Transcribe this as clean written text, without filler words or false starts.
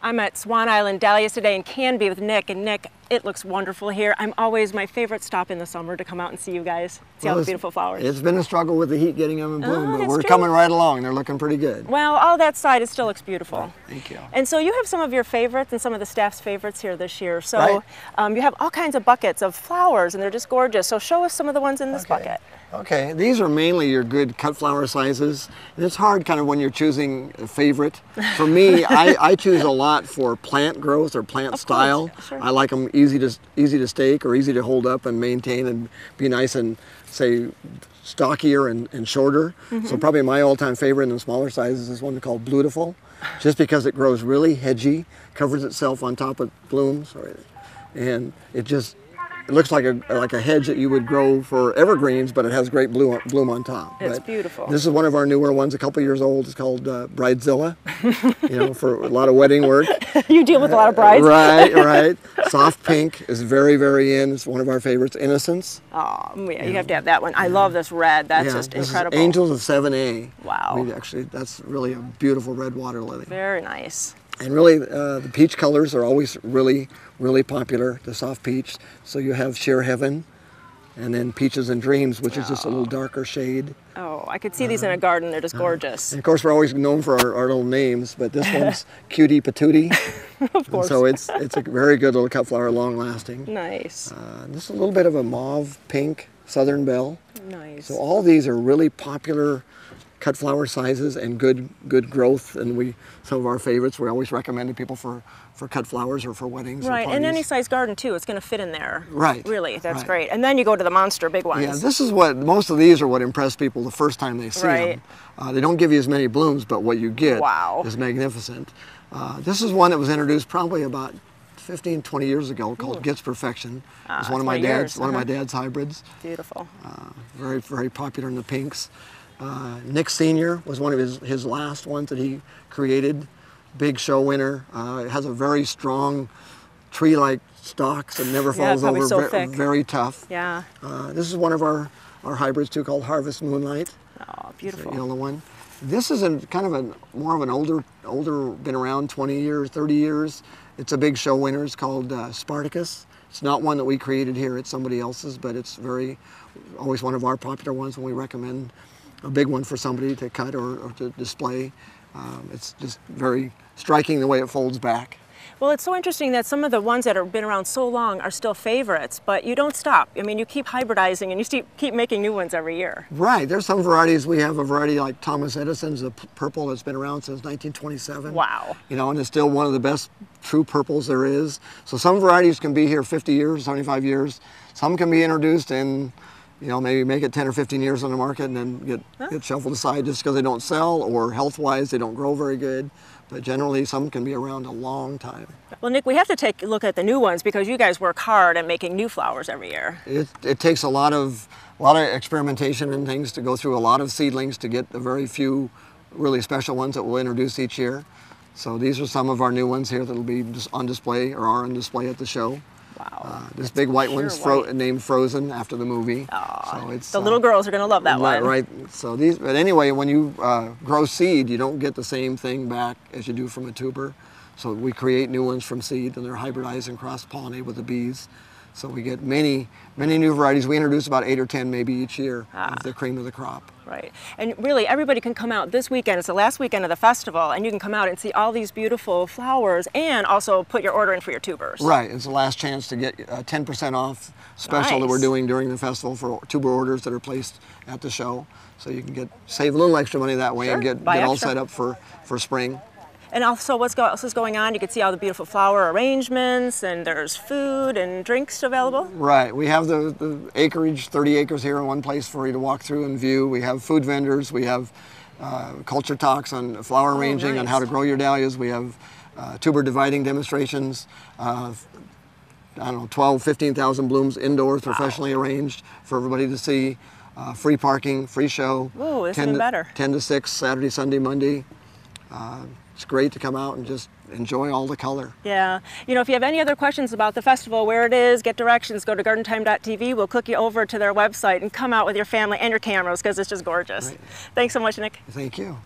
I'm at Swan Island Dahlias today in Canby with Nick, and Nick, it looks wonderful here. I'm always my favorite stop in the summer to come out and see you guys, see all the beautiful flowers. It's been a struggle with the heat getting them in bloom, but we're true. coming right along. They're looking pretty good. Well, all that side, it still looks beautiful. Right. Thank you. And so you have some of your favorites and some of the staff's favorites here this year. So you have all kinds of buckets of flowers, and they're just gorgeous. So show us some of the ones in this bucket. Okay, these are mainly your good cut flower sizes. And it's hard kind of when you're choosing a favorite. For me, I choose a lot for plant growth or plant style. Sure. I like them easy to stake or easy to hold up and maintain and be nice and, say, stockier and shorter. So probably my all-time favorite in the smaller sizes is one called Bridezilla, just because it grows really hedgy, covers itself on top of blooms, and it looks like a hedge that you would grow for evergreens, but it has great bloom on top. It's beautiful. This is one of our newer ones, a couple years old. It's called Bridezilla, for a lot of wedding work. You deal with a lot of brides. Right. Soft pink is very, very in. It's one of our favorites. Innocence. Oh, yeah, you have to have that one. I love this red. That's just this incredible. Is Angels of 7A. Wow. That's really a beautiful red water lily. Very nice. And really, the peach colors are always really, really popular, the soft peach. So you have Sheer Heaven, and then Peaches and Dreams, which is just a little darker shade. Oh, I could see these in a garden. They're just gorgeous. And of course, we're always known for our little names, but this one's Cutie Patootie. Of course. So it's a very good little cut flower, long-lasting. Nice. This is a little bit of a mauve pink Southern Belle. Nice. So all these are really popular cut flower sizes and good growth, and some of our favorites we always recommend to people for cut flowers or for weddings. Right, or and any size garden too, it's going to fit in there. Right. Really, that's great. And then you go to the monster big ones. Yeah, this is most of these are what impress people the first time they see them. They don't give you as many blooms, but what you get is magnificent. This is one that was introduced probably about 15, 20 years ago called Gets Perfection. It's one of my dad's hybrids. Beautiful. Very, very popular in the pinks. Nick Sr. was one of his last ones that he created. Big show winner. It has a very strong tree-like stalks and never falls over. So very tough. Yeah. This is one of our hybrids too, called Harvest Moonlight. Oh, beautiful. The yellow one. This is more of an older, been around 20 years, 30 years. It's a big show winner. It's called Spartacus. It's not one that we created here. It's somebody else's, but it's always one of our popular ones when we recommend a big one for somebody to cut or to display. It's just very striking the way it folds back. Well, it's so interesting that some of the ones that have been around so long are still favorites, but you don't stop. I mean, you keep hybridizing and you keep making new ones every year. Right. There's some varieties. We have a variety like Thomas Edison's, a purple that's been around since 1927. Wow. And it's still one of the best true purples there is. So some varieties can be here 50 years, 75 years. Some can be introduced and maybe make it 10 or 15 years on the market and then get shuffled aside just because they don't sell or health-wise they don't grow very good. But generally, some can be around a long time. Well, Nick, we have to take a look at the new ones because you guys work hard at making new flowers every year. It takes a lot of experimentation and things to go through a lot of seedlings to get the very few really special ones that we'll introduce each year. So these are some of our new ones here that will be just on display or are on display at the show. Wow. This big white one's named Frozen after the movie. Oh, so the little girls are going to love that one. Right. So but anyway, when you grow seed, you don't get the same thing back as you do from a tuber. So we create new ones from seed, and they're hybridized and cross-pollinate with the bees. So we get many new varieties. We introduce about 8 or 10 maybe each year of the cream of the crop. Right. And really, everybody can come out this weekend. It's the last weekend of the festival, and you can come out and see all these beautiful flowers and also put your order in for your tubers. Right. It's the last chance to get 10% off special that we're doing during the festival for tuber orders that are placed at the show. So you can save a little extra money that way and get all set up for spring. And also, what else is going on? You can see all the beautiful flower arrangements, and there's food and drinks available. Right. We have the acreage, 30 acres here in one place for you to walk through and view. We have food vendors. We have culture talks on flower arranging, on how to grow your dahlias. We have tuber dividing demonstrations. I don't know, 12, 15,000 blooms indoors, professionally arranged for everybody to see. Free parking, free show. Ooh, it's even better. 10 to 6, Saturday, Sunday, Monday. It's great to come out and just enjoy all the color. Yeah. If you have any other questions about the festival, where it is, get directions, go to gardentime.tv. We'll click you over to their website and come out with your family and your cameras because it's just gorgeous. Right. Thanks so much, Nick. Thank you.